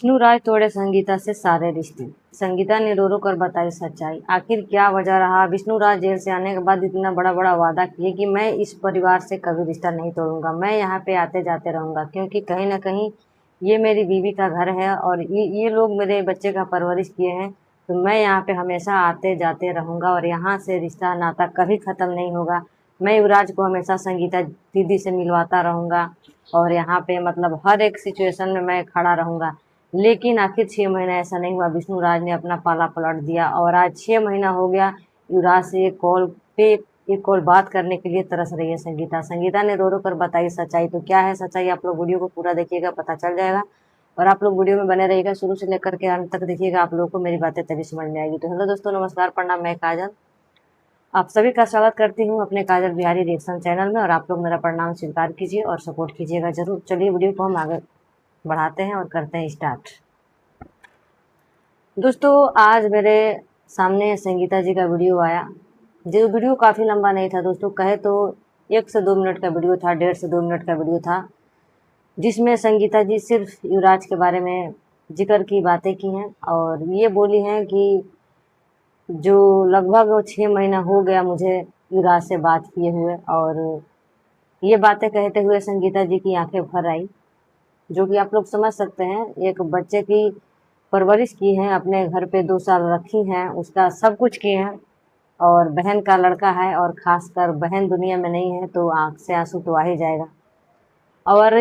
विष्णुराज तोड़े संगीता से सारे रिश्ते। संगीता ने रो रो कर बताई सच्चाई। आखिर क्या वजह रहा? विष्णुराज जेल से आने के बाद इतना बड़ा बड़ा वादा किए कि मैं इस परिवार से कभी रिश्ता नहीं तोड़ूंगा, मैं यहाँ पे आते जाते रहूंगा, क्योंकि कहीं ना कहीं ये मेरी बीवी का घर है और ये लोग मेरे बच्चे का परवरिश किए हैं, तो मैं यहाँ पे हमेशा आते जाते रहूंगा और यहाँ से रिश्ता नाता कभी ख़त्म नहीं होगा। मैं युवराज को हमेशा संगीता दीदी से मिलवाता रहूंगा और यहाँ पे मतलब हर एक सिचुएशन में मैं खड़ा रहूंगा। लेकिन आखिर 6 महीना ऐसा नहीं हुआ। विष्णुराज ने अपना पाला पलट दिया और आज 6 महीना हो गया। युवराज से एक कॉल बात करने के लिए तरस रही है संगीता। संगीता ने रो रो कर बताई सच्चाई। तो क्या है सच्चाई? आप लोग वीडियो को पूरा देखिएगा, पता चल जाएगा। और आप लोग वीडियो में बने रहिएगा, शुरू से लेकर के अंत तक देखिएगा, आप लोगों को मेरी बातें तभी समझ में आएगी। तो हेलो दोस्तों, नमस्कार, प्रणाम, मैं काजल आप सभी का स्वागत करती हूँ अपने काजल बिहारी रिएक्शन चैनल में। और आप लोग मेरा प्रणाम स्वीकार कीजिए और सपोर्ट कीजिएगा जरूर। चलिए वीडियो को हम आगे बढ़ाते हैं और करते हैं स्टार्ट। दोस्तों, आज मेरे सामने संगीता जी का वीडियो आया। जो वीडियो काफ़ी लंबा नहीं था दोस्तों, कहे तो 1 से 2 मिनट का वीडियो था, 1.5 से 2 मिनट का वीडियो था, जिसमें संगीता जी सिर्फ युवराज के बारे में जिक्र की बातें की हैं और ये बोली हैं कि जो लगभग 6 महीना हो गया मुझे युवराज से बात किए हुए, और ये बातें कहते हुए संगीता जी की आंखें भर आई, जो कि आप लोग समझ सकते हैं। एक बच्चे की परवरिश की है, अपने घर पे 2 साल रखी हैं, उसका सब कुछ किए हैं, और बहन का लड़का है और ख़ासकर बहन दुनिया में नहीं है तो आँख से आंसू तो आ ही जाएगा। और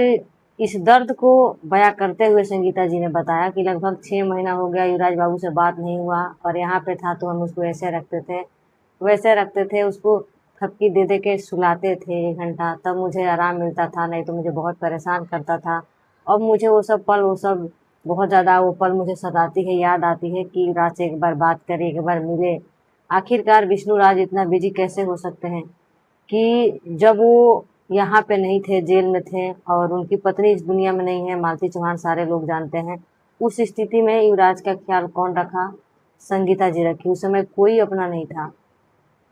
इस दर्द को बयां करते हुए संगीता जी ने बताया कि लगभग 6 महीना हो गया युवराज बाबू से बात नहीं हुआ, और यहाँ पे था तो हम उसको ऐसे रखते थे वैसे रखते थे, उसको थपकी दे दे के सुलाते थे 1 घंटा, तब मुझे आराम मिलता था, नहीं तो मुझे बहुत परेशान करता था। अब मुझे वो सब बहुत ज़्यादा वो पल मुझे सताती है, याद आती है कि युवराज से एक बार बात करें, एक बार मिले। आखिरकार विष्णुराज इतना बिजी कैसे हो सकते हैं कि जब वो यहाँ पे नहीं थे, जेल में थे, और उनकी पत्नी इस दुनिया में नहीं है, मालती चौहान सारे लोग जानते हैं। उस स्थिति में युवराज का ख्याल कौन रखा? संगीता जी रखी। उस समय कोई अपना नहीं था।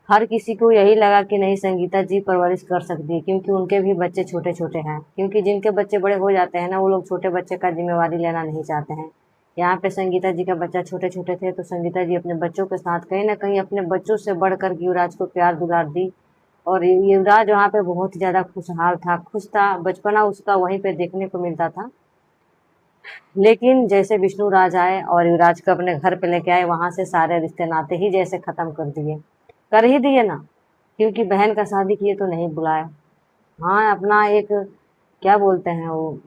हर किसी को यही लगा कि नहीं, संगीता जी परवरिश कर सकती है, क्योंकि उनके भी बच्चे छोटे छोटे हैं, क्योंकि जिनके बच्चे बड़े हो जाते हैं ना, वो लोग छोटे बच्चे का जिम्मेवारी लेना नहीं चाहते हैं। यहाँ पे संगीता जी का बच्चा छोटे छोटे थे, तो संगीता जी अपने बच्चों के साथ कहीं ना कहीं अपने बच्चों से बढ़कर युवराज को प्यार दुलार दी। और युवराज वहाँ पे बहुत ही ज़्यादा खुशहाल था, खुश था, बचपना उसका वहीं पे देखने को मिलता था। लेकिन जैसे विष्णुराज आए और युवराज को अपने घर पे लेके आए, वहाँ से सारे रिश्ते नाते ही जैसे ख़त्म कर ही दिए ना, क्योंकि बहन का शादी किए तो नहीं बुलाया। हाँ, अपना एक क्या बोलते हैं वो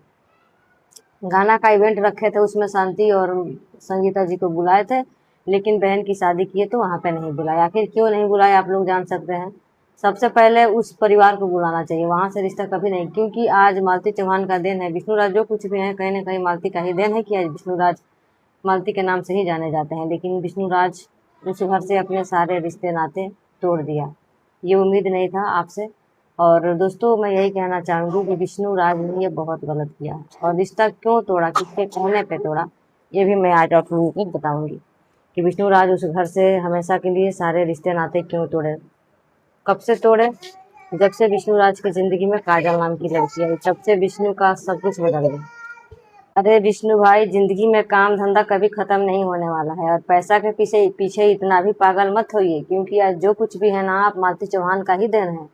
गाना का इवेंट रखे थे, उसमें शांति और संगीता जी को बुलाए थे, लेकिन बहन की शादी किए तो वहाँ पे नहीं बुलाया। आखिर क्यों नहीं बुलाया आप लोग जान सकते हैं। सबसे पहले उस परिवार को बुलाना चाहिए, वहाँ से रिश्ता कभी नहीं, क्योंकि आज मालती चौहान का दिन है। विष्णुराज जो कुछ भी है कहीं ना कहीं मालती का ही देन है कि आज विष्णुराज मालती के नाम से ही जाने जाते हैं। लेकिन विष्णुराज उस घर से अपने सारे रिश्ते नाते तोड़ दिया। ये उम्मीद नहीं था आपसे। और दोस्तों, मैं यही कहना चाहूँगी कि विष्णुराज ने ये बहुत गलत किया, और रिश्ता क्यों तोड़ा, किसके कहने पे तोड़ा, ये भी मैं आज आप लोगों को बताऊँगी कि विष्णुराज उस घर से हमेशा के लिए सारे रिश्ते नाते क्यों तोड़े। कब से तोड़े? जब से विष्णुराज की ज़िंदगी में काजल नाम की लड़की आई, तब से विष्णु का सब कुछ बदल गया। अरे विष्णु भाई, जिंदगी में काम धंधा कभी खत्म नहीं होने वाला है, और पैसा के पीछे पीछे इतना भी पागल मत होइए, क्योंकि आज जो कुछ भी है ना, आप मालती चौहान का ही देन है।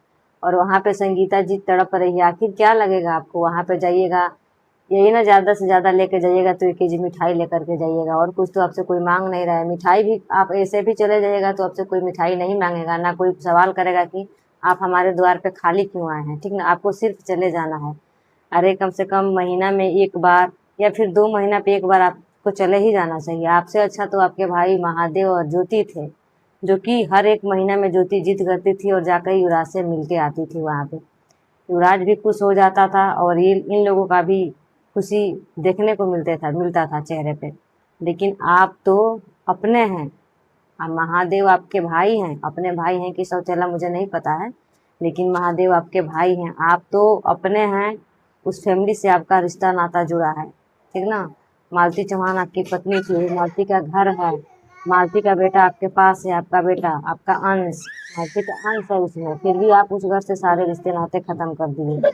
और वहाँ पे संगीता जी तड़प रही है। आखिर क्या लगेगा आपको? वहाँ पे जाइएगा, यही ना ज़्यादा से ज़्यादा लेके जाइएगा तो 1 केजी मिठाई लेकर के जाइएगा, और कुछ तो आपसे कोई मांग नहीं रहा है। मिठाई भी आप ऐसे भी चले जाइएगा तो आपसे कोई मिठाई नहीं मांगेगा, ना कोई सवाल करेगा कि आप हमारे द्वार पे खाली क्यों आए हैं, ठीक ना। आपको सिर्फ चले जाना है। अरे कम से कम महीना में 1 बार या फिर 2 महीना पे 1 बार आपको चले ही जाना चाहिए। आपसे अच्छा तो आपके भाई महादेव और ज्योति थे, जो कि हर 1 महीना में ज्योति जिद करती थी और जाकर युवराज से मिल के आती थी वहाँ पे। युवराज भी खुश हो जाता था और ये इन लोगों का भी खुशी देखने को मिलता था चेहरे पे। लेकिन आप तो अपने हैं, महादेव आपके भाई हैं, अपने भाई हैं कि सौतेला मुझे नहीं पता है, लेकिन महादेव आपके भाई हैं, आप तो अपने हैं। उस फैमिली से आपका रिश्ता नाता जुड़ा है, ठीक ना। मालती चौहान आपकी पत्नी थी, मालती का घर है, मालती का बेटा आपके पास है, आपका बेटा, आपका अंश, मालती का अंश है उसमें, फिर भी आप उस घर से सारे रिश्ते नाते खत्म कर दिए।